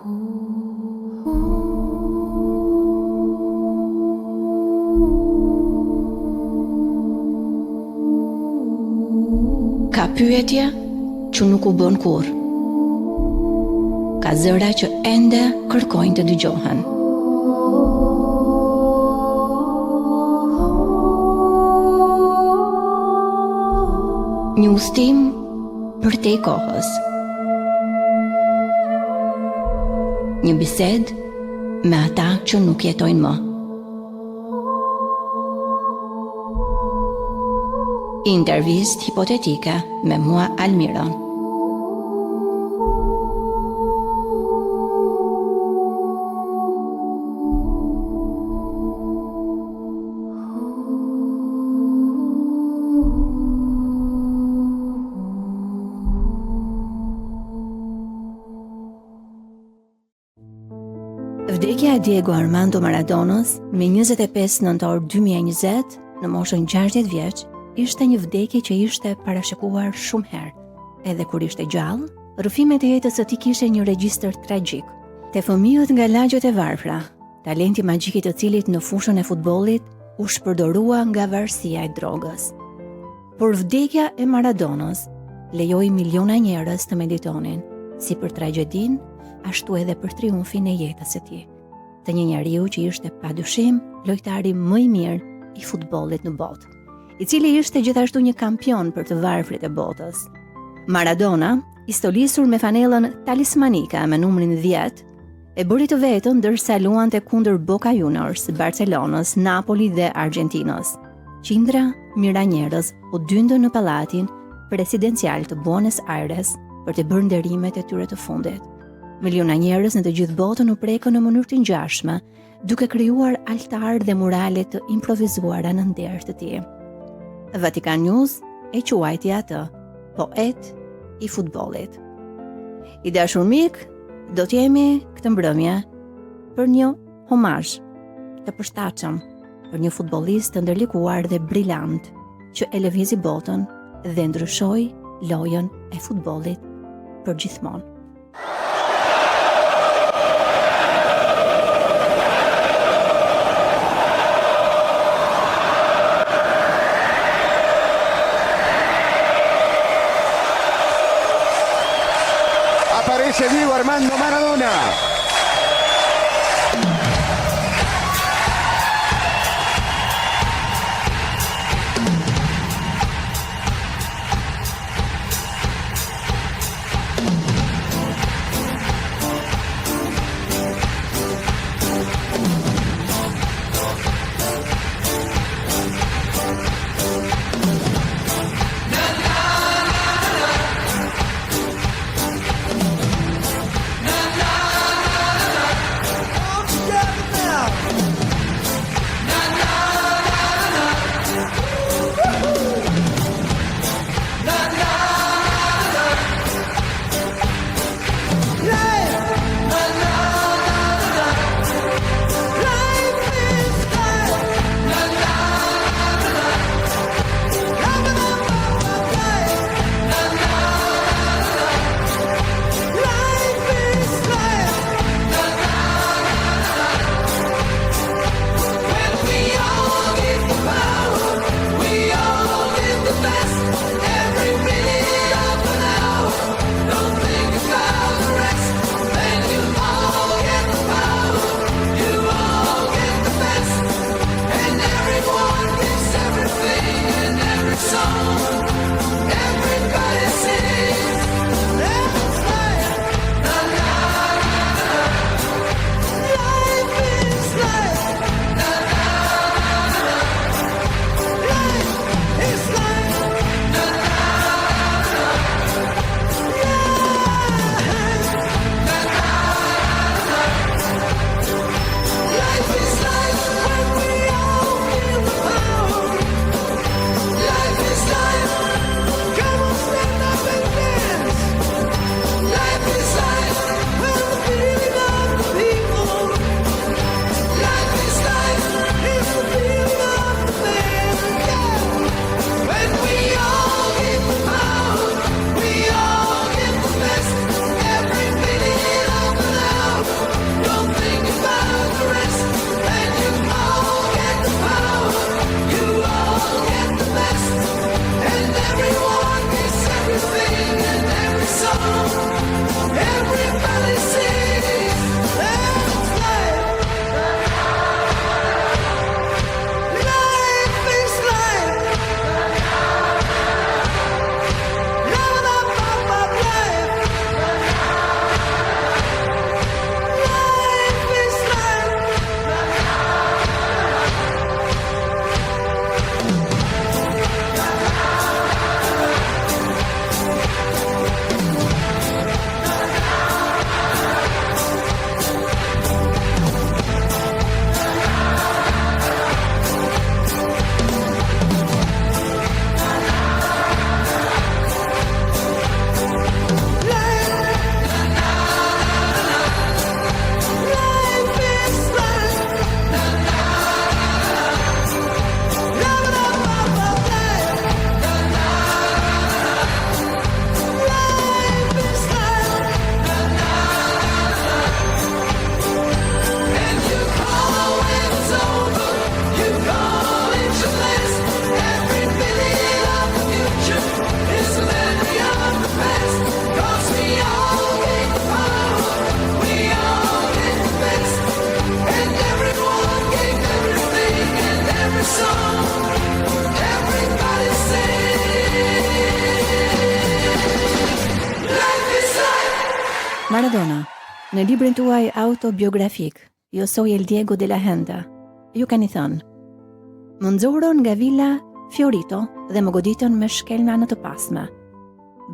Ka pyetje që nuk u bën kurrë. Ka zëra që ende kërkojnë të dëgjohen. Një ustim për te kohës. Një bisedë me ata që nuk jetojnë më. Intervistë hipotetike me mua Almiron. Vdekja e Diego Armando Maradonas me 25 nëntor 2020 në moshën 60 vjeç ishte një vdekje që ishte parashikuar shumë herë. Edhe kur ishte gjallë, rrëfimet e jetës së tij kishin një regjistër tragjik. Te fëmijët nga lagjët e varfra, talenti magjik i të cilit në fushën e futbollit u shpërdorua nga varësia e drogës. Por vdekja e Maradonas lejoi miliona njerëz të meditonin, si për tragjedin, ashtu edhe për triumfin e jetës së tij, të një njeriu që ishte padyshim lojtari më i mirë i futbollit në botë, i cili ishte gjithashtu një kampion për të varfrit e botës. Maradona, i stolisur me fanellën talismanika me numrin 10, e bëri të vetën ndërsa luante kundër Boca Juniors, Barcelonës, Napoli dhe Argentinës. Qindra mira njerëz u dyndën në pallatin presidencial të Buenos Aires për të bërë nderimet e tyre të fundit. Miliona njerëz në të gjithë botën u prekën në mënyrë të ngjashme, duke krijuar altar dhe murale të improvizuara në nder të tij. Vatikan News e quajti atë poet i futbollit. I dashur mik, do t'jemi këtë mbrëmje për një homazh të përshtatshëm për një futbollist të ndërlikuar dhe brillant që e lëvizi botën dhe ndryshoi lojën e futbollit përgjithmonë. Aparece Diego Armando Maradona. Në librin tuaj autobiografik, Jo soy el Diego de la Henda, ju keni thënë: më nxorën nga vila Fiorito dhe më goditën me shkelma në të pasme.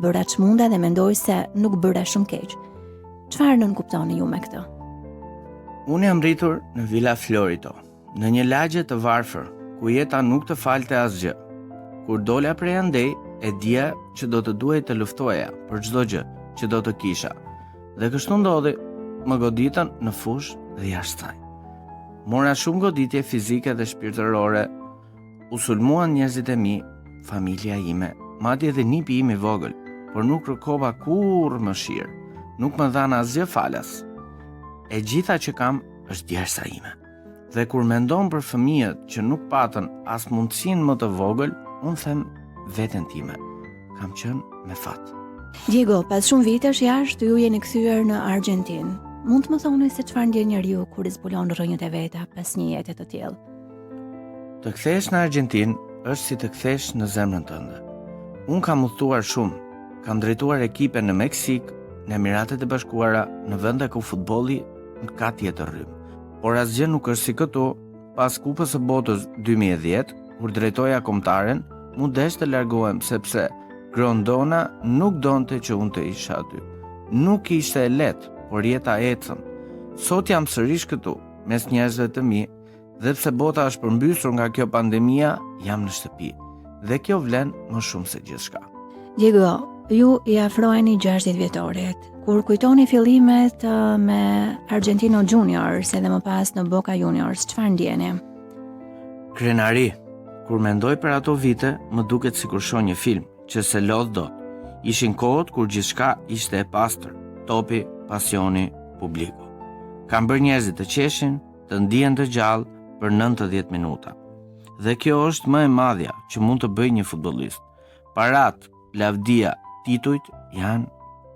Bëra çmunda dhe mendoj se nuk bëra shumë keq. Çfarë nën kuptoni ju me këtë? Unë jam rritur në vila Fiorito, në një lagje të varfër, ku jeta nuk të falte asgjë. Kur dola prej andej, e dija që do të duhej të luftoja për çdo gjë që do të kisha. Dhe kështu ndodhi, më goditën në fushë dhe jashtë saj. Mora shumë goditje fizike dhe shpirtërore, u sulmuan njerëzit e mi, familja ime, madje edhe nipi im I vogël, por nuk kërkova kurrë mëshirë, nuk më dhanë asgjë falas. E gjitha që kam është djersa ime. Dhe kur mendon për fëmijët që nuk patën as mundësinë më të vogël, unë them veten time, kam qenë me fat. Diego, pas shumë vitesh jashtë ju jeni kthyer në Argjentinë. Mund të më thoni se çfarë ndjen njeriu kur I zbulon rrënjët e veta pas një jete të tillë? Të kthesh në Argjentinë është si të kthesh në zemrën tënde. Unë kam udhëtuar shumë, kam drejtuar ekipe në Meksik, në Emiratet e Bashkuara, në vende ku futbolli ka tjetër rrymë. Por asgjë nuk është si këtu. Pas Kupës së Botës 2010, kur drejtoja kombëtaren, mu desh të largohem sepse Grondona nuk donte që unë të isha aty. Nuk ishte e lehtë, por jeta ecën. Sot jam sërish këtu, mes njerëzve të mi, dhe pse bota është përmbysur nga kjo pandemia, jam në shtëpi. Dhe kjo vlen më shumë se gjithçka. Diego, ju I afroheni 60 vjetorit. Kur kujtoni fillimet me Argentino Juniors edhe më pas në Boca Juniors, çfarë ndjeni? Krenari, kur mendoj për ato vite, më duket sikur shoh një film që se lodh dot. Ishin kohët kur gjithçka ishte e pastër, topi, pasioni, publiku. Kam bërë njerëzit të qeshin, të ndihen të gjallë për 90 minuta. Dhe kjo është më e madhja që mund të bëjë një futbollist. Parat, lavdia, titujt janë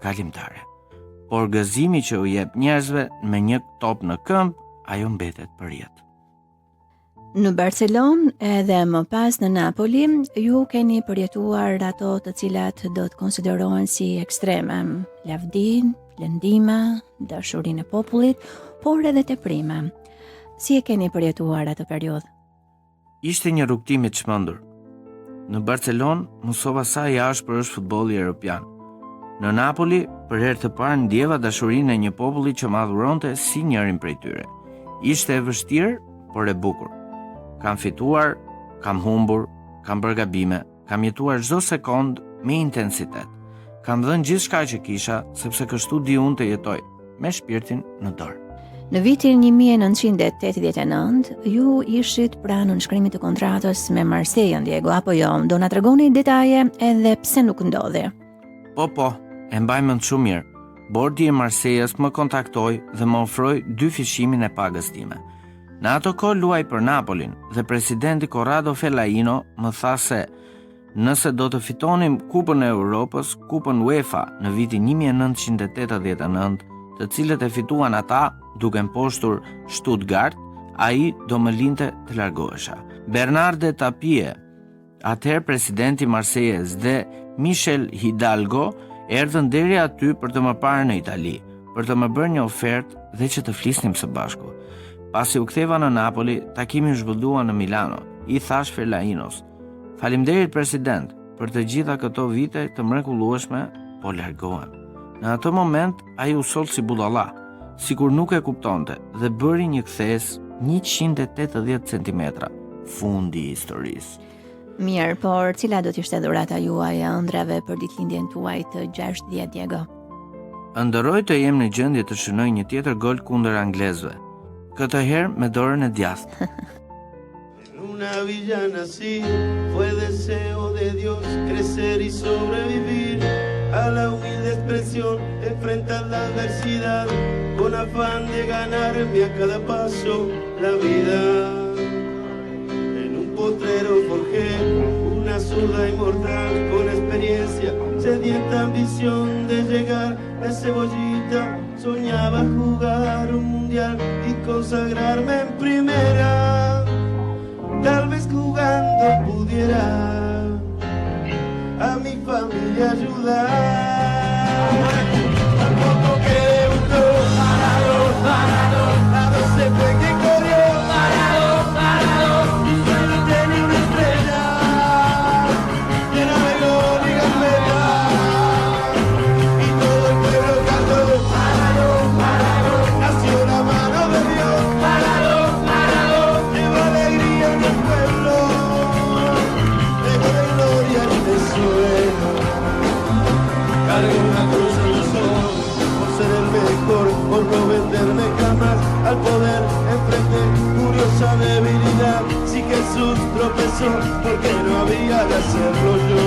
kalimtare. Por gëzimi që u jep njerëzve me një top në këmbë, ajo mbetet për jetë. Në Barcelonë edhe më pas në Napoli, ju keni përjetuar ato të cilat do të konsiderohen si ekstreme, lavdin, lëndime, dashurinë e popullit, por edhe teprime. Si e keni përjetuar atë periudhë? Ishte një rrugtim I çmendur. Në Barcelonë mësova sa I ashpër është futbolli evropian. Në Napoli, për herë të parë ndjeva dashurinë e një populli që më adhuronte si njërin prej tyre. Ishte e vështirë, por e bukur. Kam fituar, kam humbur, kam bërë gabime, kam jetuar çdo sekond me intensitet. Kam dhënë gjithçka që kisha, sepse kështu di unë të jetoj, me shpirtin në dorë. Në vitin 1989, ju ishit pranë nënshkrimit të kontratës me Marseille, Diego, apo jo? Do na tregoni detaje edhe pse nuk ndodhi. Po, e mbaj mend shumë mirë. Bordi I Marseilles më kontaktoi dhe më ofroi 2 fishimin e pagës time. Në ato kohë luaj për Napolin dhe presidenti Corrado Fellaino më tha se nëse do të fitonim Kupën e Europës, Kupën UEFA në vitin 1989, të cilët e fituan ata duke mposhtur Stuttgart, ai do më linte të largohesha. Bernardo Tapie, atëherë presidenti Marseilles, dhe Michel Hidalgo erdhën deri aty për të më parë në Itali, për të më bërë një ofertë dhe që të flisnim së bashku. Pasi u ktheva në Napoli, takimi u zhvillua në Milano. I thash Fellainos: "Faleminderit president për të gjitha këto vite të mrekullueshme, po largohem." Në atë moment ai u sol si budalla, sikur nuk e kuptonte dhe bëri një kthes 180 cm. Fundi I historisë. Mirë, por cila do të ishte dhurata juaj e ëndrave për ditëlindjen tuaj të 60, Diego? Ëndërroj të jem në gjendje të shënoj një tjetër gol kundër anglezëve. Këtë herë me dorën e djathtë. En una villa nací, fue deseo de Dios crecer y sobrevivir a la humilde expresión, enfrentar la adversidad con afán de ganarme a cada paso la vida. En un potrero forjé una zurda inmortal con experiencia, sedienta ambición de llegar de cebollita. Soñaba jugar un mundial y consagrarme en primera. Tal vez jugando pudiera a mi familia ayudar. Tampoco que debutó por no venderme jamás al poder enfrenté curiosa debilidad. Si Jesús tropezó, porque no había de hacerlo yo.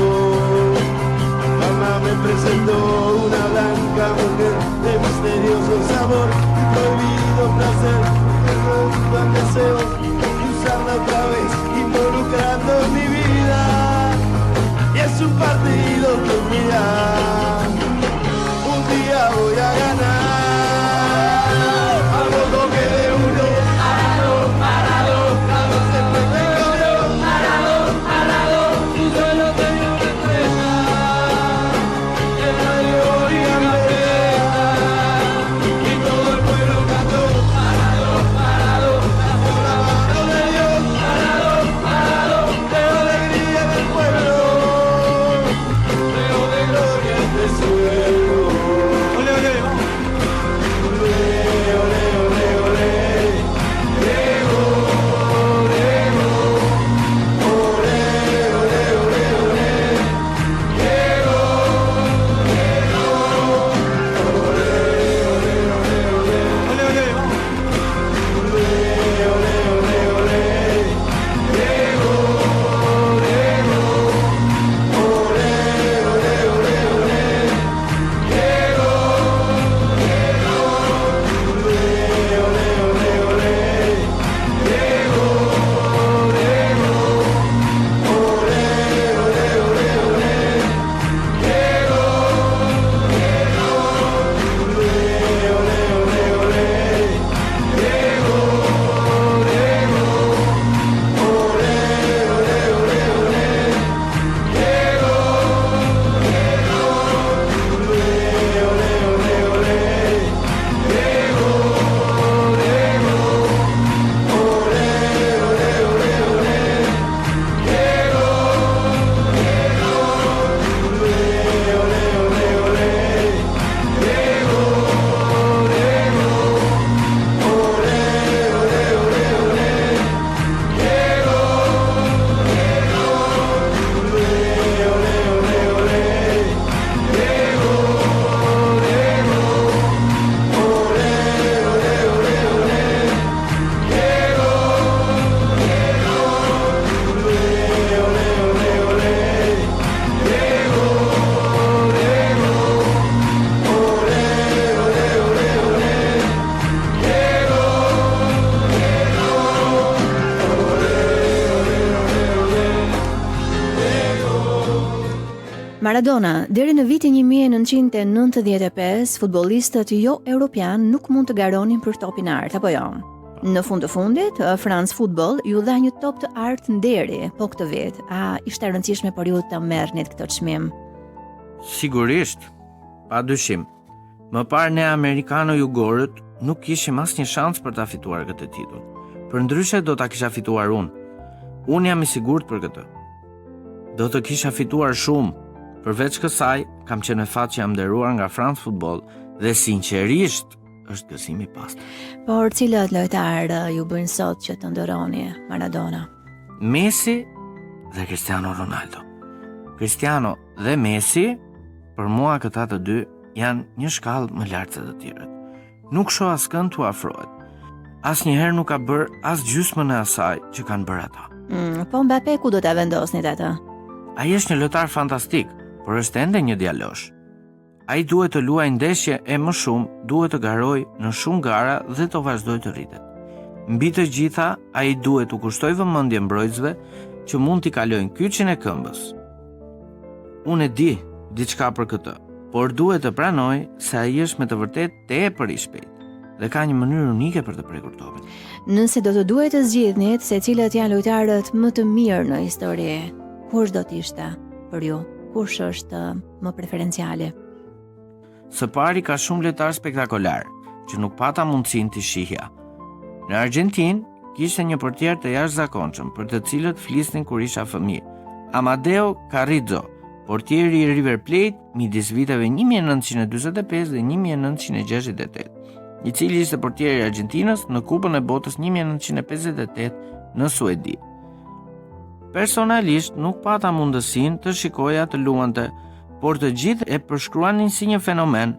Mamá me presentó una blanca mujer de misterioso sabor y prohibido placer, que no dan deseos de usarla otra vez, involucrando mi vida. Y es un partido que mira, un día voy a ganar. Al voto que de uno, parado, parado, siempre te corrió, parado, parado, tú solo tenías una estrella, el radio y la y todo el pueblo cantó, parado, parado, bajo la mano de Dios, parado, parado, veo alegría en el pueblo, veo de gloria en el suelo. Ole, ole, vamos. Ole, ole, ole, ole. Llegó, llegó. Ole, ole, ole, ole. Llegó, llegó. Ole, ole, ole, ole. Ole, ole, vamos. Ole, ole, ole, ole. Llegó, llegó. Ole, ole, ole, ole. Llegó, llegó. Ole, ole, ole, ole. Llegó, llegó. Ole, ole, ole, ole. Llegó, llegó. Ole, ole, ole, ole. Llegó, llegó. Ole, ole, ole, ole. Llegó, llegó. Ole, ole, ole, ole. Llegó, llegó. Ole, ole, ole, ole. Llegó, llegó. Ole, ole, ole, ole. Llegó, llegó. Ole, ole, ole, ole. Llegó, llegó. Ole, ole, ole, ole. Llegó, llegó. Ole, ole, ole, ole. Llegó, llegó. Ole, ole, ole, ole. Llegó, llegó. Ole, ole, ole, ole. Llegó, llegó. Maradona, deri në vitin 1995, futbollistët jo europian nuk mund të garonin për topin e artë, apo jo? Në fund të fundit, France Football ju dha një top të artë nderi, po këtë vit, a ishte e rëndësishme për ju të merrnit këtë çmim? Sigurisht, pa dyshim. Më parë ne amerikano-jugorët nuk kishim asnjë shans për ta fituar këtë titull. Përndryshe do ta kisha fituar unë. Unë jam i sigurt për këtë. Do të kisha fituar shumë. Përveç kësaj, kam qenë me fat që jam nderuar nga France Football dhe sinqerisht është gëzim i pastër. Por cilët lojtar ju bëjnë sot që të ndëroni Maradona? Messi dhe Cristiano Ronaldo. Cristiano dhe Messi, për mua këta të dy janë një shkallë më lart se të tjerët. Nuk shoh askënd t'u afrohet. Asnjëherë nuk ka bërë as gjysmën e asaj që kanë bërë ata. Po Mbappé ku do ta vendosnit atë? Ai është një lojtar fantastik, por është ende një djalosh. Ai duhet të luajë ndeshje e më shumë, duhet të garojë në shumë gara dhe të vazhdojë të rritet. Mbi të gjitha, ai duhet të kushtojë vëmendje mbrojtësve që mund t'i kalojnë kyçin e këmbës. Unë e di diçka për këtë, por duhet të pranoj se ai është me të vërtetë tepër i shpejtë dhe ka një mënyrë unike për të prekur topin. Nëse do të duhet të zgjidhnit se cilët janë lojtarët më të mirë në histori, kush do t'ishte për ju? Kush është më preferenciali? Së pari ka shumë lojtar spektakolar, që nuk pata mundësinë t'i shihja. Në Argjentinë kishte një portier të jashtëzakonshëm, për të cilët flisnin kur isha fëmijë. Amadeo Carrizo, portieri i River Plate midis viteve 1945 dhe 1968, i cili ishte portieri i Argjentinës në Kupën e Botës 1958 në Suedi. Personalisht nuk pata mundësinë të shikoja të luante, por të gjithë e përshkruanin si një fenomen.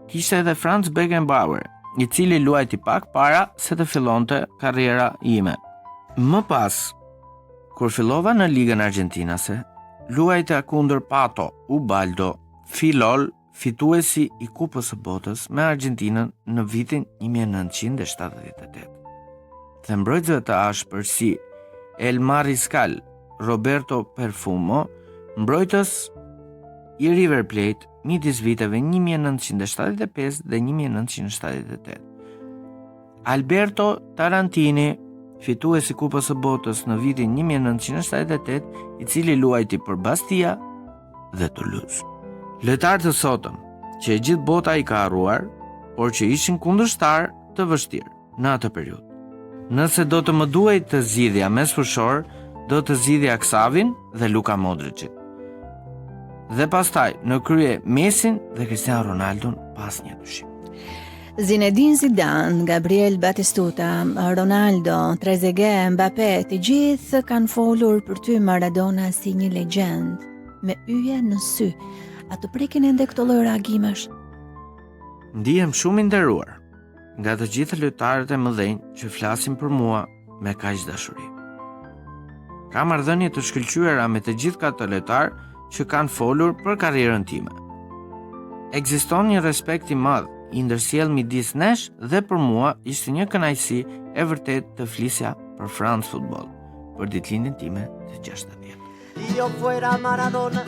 kishte edhe Franz Beckenbauer, i cili luajti pak para se të fillonte karriera ime. Më pas, kur fillova në Ligën Argentinase, luajta kundër Pato Ubaldo Filol, fituesi i Kupës së Botës me Argentinën në vitin 1978. Dhe mbrojtësve të ashpër si El Mariscal Roberto Perfumo, mbrojtës i River Plate midis viteve 1975 dhe 1978. Alberto Tarantini, fituesi i Kupës së Botës në vitin 1978, i cili luajti për Bastia dhe Toulouse. Lojtarë të sotëm, që e gjithë bota i ka harruar, por që ishin kundërshtar të vështirë në atë periudhë. Nëse do të më duhej të zgjidhja mes fushor, do të zgjidhja Xavin dhe Luka Modricin. Dhe pastaj në krye Messin dhe Cristiano Ronaldon pas një dyshim. Zinedine Zidane, Gabriel Batistuta, Ronaldo, Trezeguet, Mbappé, të gjithë kanë folur për ty Maradona si një legjend, me yje në sy. A të prekin ende këto lloj reagimesh? Ndihem shumë i nderuar nga të gjithë lojtarët e mëdhenj që flasin për mua me kaq dashuri. Kam marrëdhënie të shkëlqyera me të gjithë këto lojtarë që kanë folur për karrierën time. Ekziston një respekt i madh i ndërsjell midis nesh dhe për mua ishte një kënaqësi e vërtet të flisja për France Football për ditëlindjen time të 60. Si yo fuera Maradona,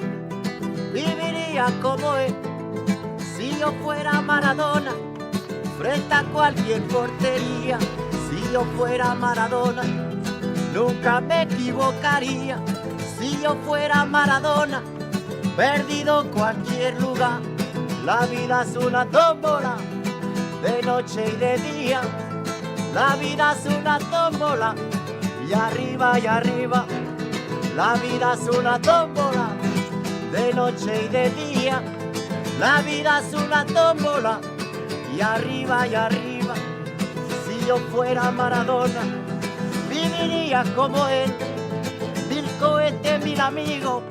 viviría como él. Si yo fuera Maradona, frente a cualquier portería. Si yo fuera Maradona, nunca me equivocaría. Si yo fuera Maradona, perdido cualquier lugar. La vida es una tómbola, de noche y de día. La vida es una tómbola, y arriba y arriba. La vida es una tómbola, de noche y de día. La vida es una tómbola, y arriba y arriba. Si yo fuera Maradona, viviría como él. 1000 cohetes, 1000 amigos,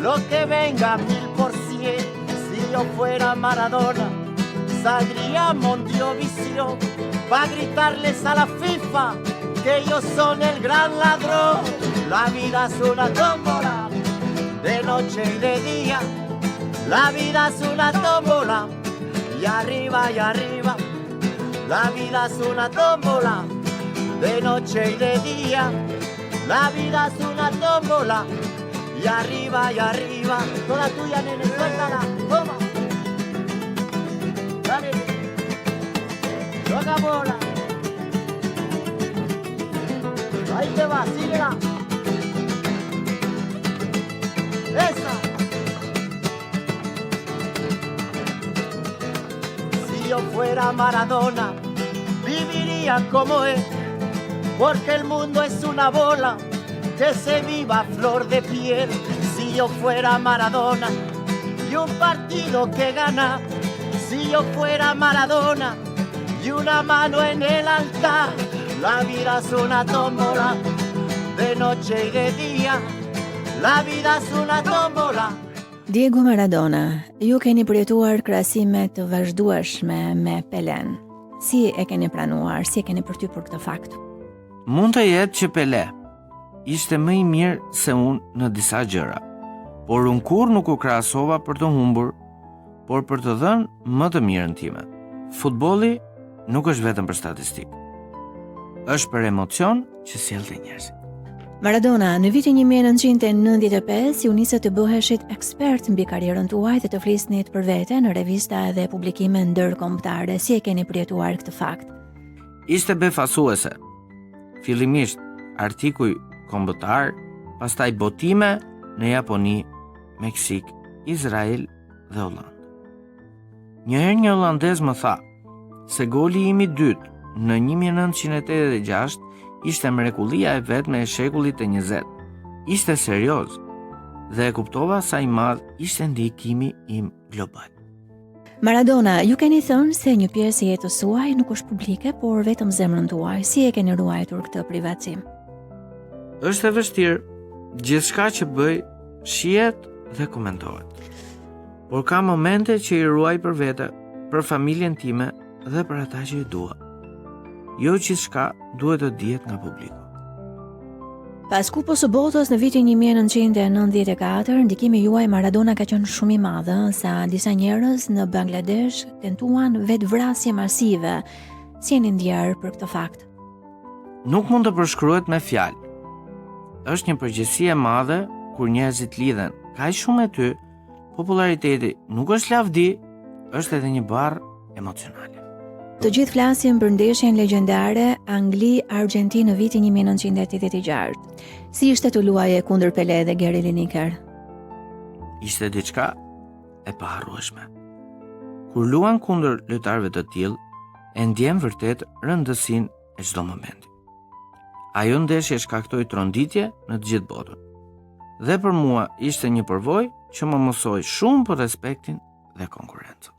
lo que venga 1000%. Si yo fuera Maradona, saldría a Mondiovisión pa' gritarles a la FIFA que ellos son el gran ladrón. La vida es una tómbola, de noche y de día. La vida es una tómbola, y arriba y arriba. La vida es una tómbola, de noche y de día. La vida es una tómbola, y arriba y arriba. Toda tuya, nene, suéltala, toma. Dale, toca bola. Ahí te va, síguela. Esa. Si yo fuera Maradona, viviría como él, porque el mundo es una bola que se viva a flor de piel. Si yo fuera Maradona y un partido que gana, si yo fuera Maradona y una mano en el altar. La vida es una tómbola, de noche y de día. La vida es una tómbola. Diego Maradona, ju keni përjetuar krahasime të vazhdueshme me Pelen. Si e keni pranuar, si e keni përtypur këtë fakt? Mund të jetë që Pele ishte më i mirë se unë në disa gjëra, por unë kur nuk u krahasova për të humbur, por për të dhënë më të mirën time. Futbolli nuk është vetëm për statistikë, është për emocion që sjell të njerëzit. Maradona, në vitin 1995 ju nisët të bëheshit ekspert mbi karrierën tuaj dhe të flisnit për vete në revista dhe publikime ndërkombëtare. Si e keni përjetuar këtë fakt? Ishte befasuese. Fillimisht artikuj kombëtar, pastaj botime në Japoni, Meksik, Izrael dhe Holland. Njëherë një holandez më tha se goli im i dytë në 1986 ishte mrekullia e vetme e shekullit e 20. Ishte serioz dhe e kuptova sa i madh ishte ndikimi im global. Maradona, ju keni thënë se një pjesë e jetës suaj nuk është publike, por vetëm zemrën tuaj. Si e keni ruajtur këtë privatësim? Është e vështirë, gjithçka që bëj shihet dhe komentohet. Por ka momente që i ruaj për vete, për familjen time dhe për ata që i dua. Jo gjithçka duhet të dihet nga publiku. Pas Kupës së Botës në vitin 1994, ndikimi juaj Maradona ka qenë shumë i madh, sa disa njerëz në Bangladesh tentuan vetvrasje masive. Si jeni ndjerë për këtë fakt? Nuk mund të përshkruhet me fjalë. Është një përgjegjësi e madhe kur njerëzit lidhen kaq shumë me ty, populariteti nuk është lavdi, është edhe një barr emocionale. Të gjithë flasin për ndeshjen legjendare Angli-Argjentinë në vitin 1986. Si ishte të luaje kundër Pelé dhe Gary Lineker? Ishte diçka e paharrueshme. Kur luan kundër lojtarëve të tillë, e ndjen vërtet rëndësinë e çdo momenti. Ajo ndeshje shkaktoi tronditje në të gjithë botën. Dhe për mua ishte një përvojë që më mësoi shumë për respektin dhe konkurrencën.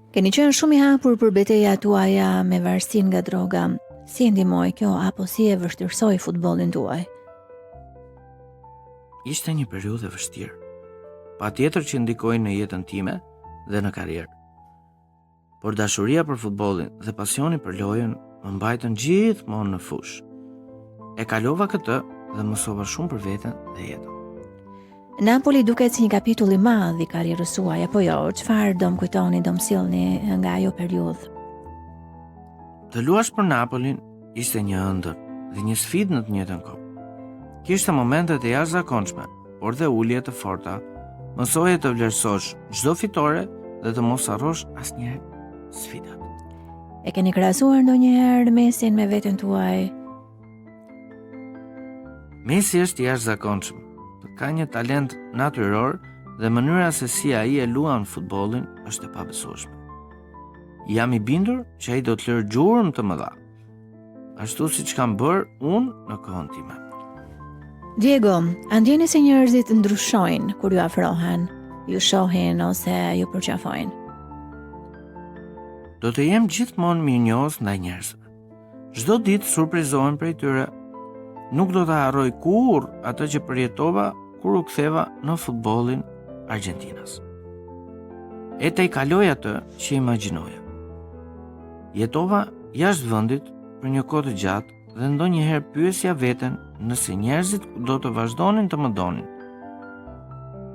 Keni qenë shumë i hapur për betejat tuaja me varësinë nga droga. Si e ndihmoi kjo apo si e vështirësoi futbollin tuaj? Ishte një periudhë e vështirë. Patjetër që ndikoi në jetën time dhe në karrierë. Por dashuria për futbollin dhe pasioni për lojën më mbajtën gjithmonë në fushë. E kalova këtë dhe mësova shumë për veten dhe jetën. Napoli duket si një kapitull i madh i karrierës suaj, apo jo? Çfarë do më kujtoni, do më sillni nga ajo periudhë? Të luash për Napolin ishte një ëndër dhe një sfidë në të njëjtën kohë. Kishte momente të jashtëzakonshme, por dhe ulje të forta. Mësoje të vlerësosh çdo fitore dhe të mos harrosh asnjëherë sfidat. E keni krahasuar ndonjëherë Messin me veten tuaj? Messi është i jashtëzakonshëm. Ka një talent natyror dhe mënyra se si ai e luan futbollin është e pabesueshme. Jam i bindur që ai do të lërë gjurmë të mëdha, ashtu siç kam bërë unë në kohën time. Diego, a ndjeni se njerëzit ndryshojnë kur ju afrohen, ju shohin ose ju përqafojnë? Do të jem gjithmonë mirënjohës ndaj njerëzve. Çdo ditë surprizohem prej tyre. Nuk do të harroj kurrë atë që përjetova kur u ktheva në futbollin Argjentinas. E të i kaloj atë që imagjinoja. Jetova jashtë vendit për një kohë të gjatë dhe ndonjëherë pyesja veten nëse njerëzit do të vazhdonin të më donin.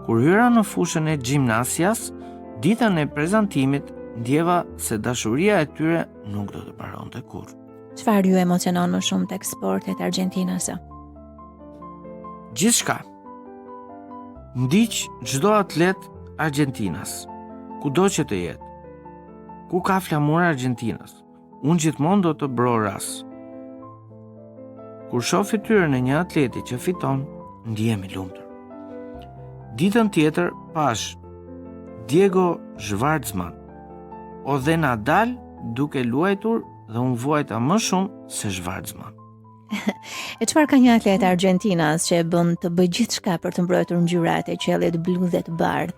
Kur hyra në fushën e gjimnasias, ditën e prezantimit ndjeva se dashuria e tyre nuk do të mbaronte kurrë. Çfarë ju emocionon më shumë tek sportet argjentinase? Gjithçka. Ndiq çdo atlet Argjentinas, kudo që të jetë. Ku ka flamur Argjentinas, unë gjithmonë do të bro ras. Kur shoh fytyrën e një atleti që fiton, ndihem i lumtur. Ditën tjetër pash Diego Schwartzman dhe Nadal duke luajtur dhe unë vuajta më shumë se Schwartzman. E çfarë ka një atlet Argjentinas që e bën të bëj gjithçka për të mbrojtur ngjyrat e qellit blu dhe të bardhë?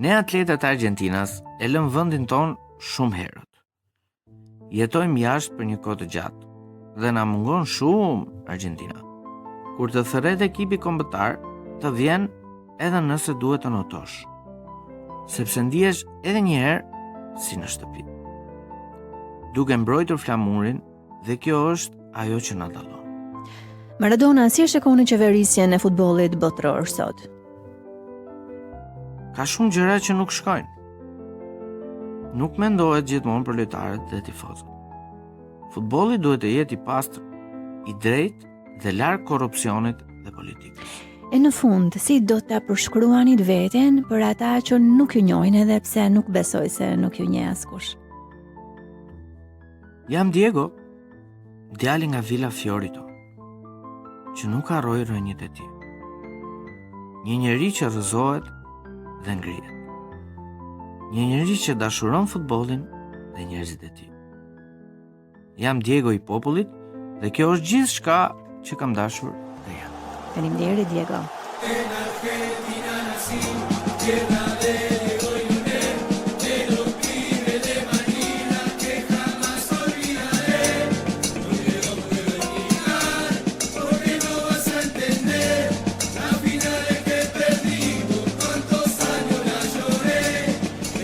Ne atletët Argjentinas e lëm vendin ton shumë herët. Jetojmë jashtë për një kohë të gjatë dhe na mungon shumë Argjentina. Kur të thërret ekipi kombëtar, të vjen edhe nëse duhet të notosh, sepse ndihesh edhe një herë si në shtëpi. Duke mbrojtur flamurin dhe kjo është ajo që na dallon. Maradona, si e shikoni qeverisjen e futbollit botëror sot? Ka shumë gjëra që nuk shkojnë. Nuk mendohet gjithmonë për lojtarët dhe tifozët. Futbolli duhet të jetë i pastër, i drejtë dhe larg korrupsionit dhe politikës. E në fund, si do ta përshkruani veten për ata që nuk ju njohin edhe pse nuk besoj se nuk ju njeh askush? Jam Diego, djali nga Villa Fiorito, që nuk harroi rënjët e tij. Një njeri që rrëzohet dhe ngrihet. Një njeri që dashuron futbollin dhe njerëzit e tij. Jam Diego i popullit dhe kjo është gjithçka që kam dashur dhe jam. Faleminderit Diego.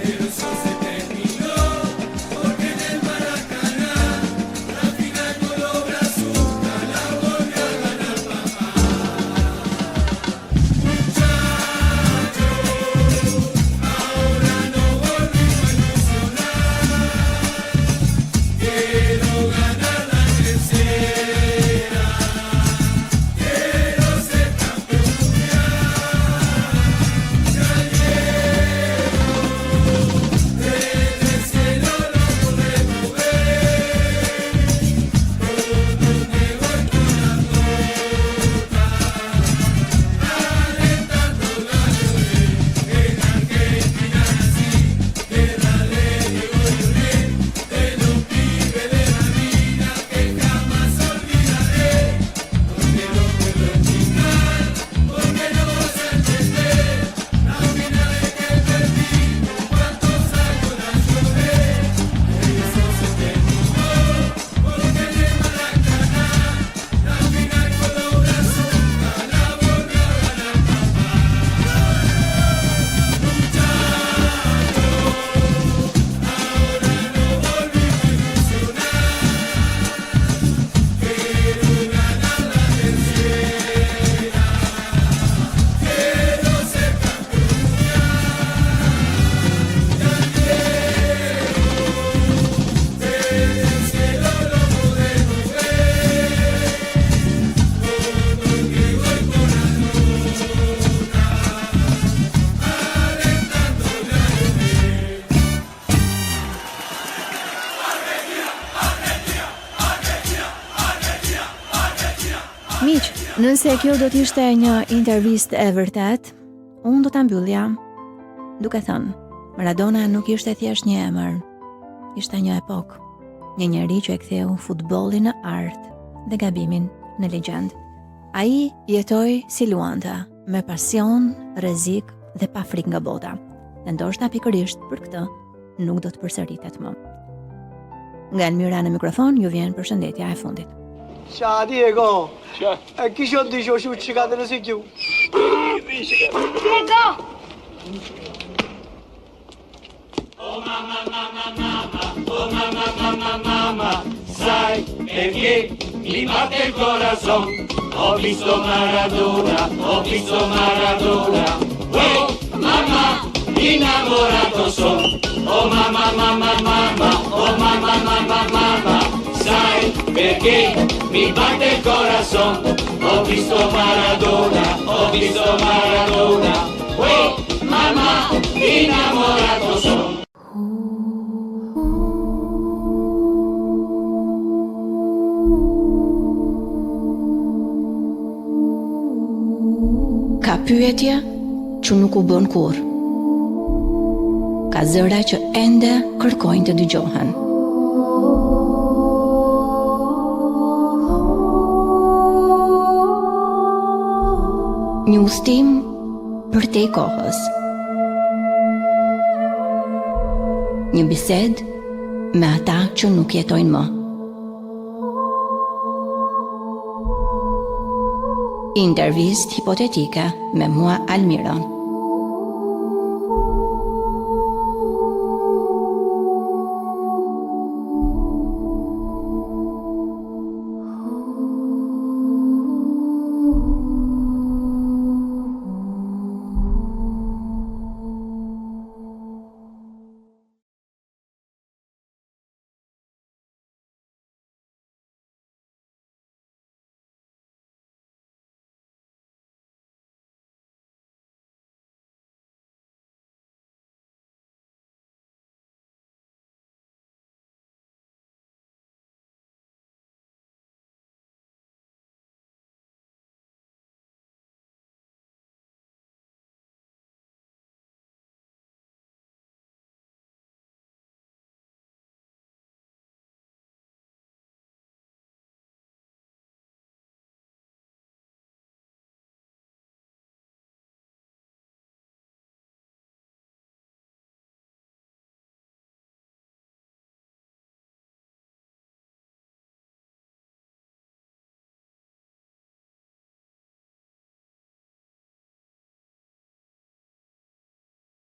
Pero eso se te Miq, nëse kjo do t'ishte një intervistë e vërtet, unë do ta mbyllja duke thënë, Maradona nuk ishte thjesht një emër, ishte një epokë, një njeri që e ktheu futbollin në art dhe gabimin në legjend. Ai jetoi si luante, me pasion, rrezik dhe pa frikë nga bota. Dhe ndoshta pikërisht për këtë nuk do të përsëritet më. Nga Elmira në mikrofon ju vjen përshëndetja e fundit. Ciao Diego. Ciao. E chi c'ho di ciò ciccate ne si chiu? Diego! Oh mamma, mamma, mamma, oh mamma, mamma, mamma, sai perché mi batte il corazon? Ho visto Maradona, oh mamma, innamorato son. Oh mamma, mamma, mamma, oh mamma, mamma, mamma, sai perché mi batte il corazon? Ho visto Maradona, oh mamma, innamorato son. Ka pyetje që nuk u bën kurrë. Ka zëra që ende kërkojnë të dëgjohen. Një ustim për te kohës. Një bisedë me ata që nuk jetojnë më. Intervistë hipotetike me mua Almirën.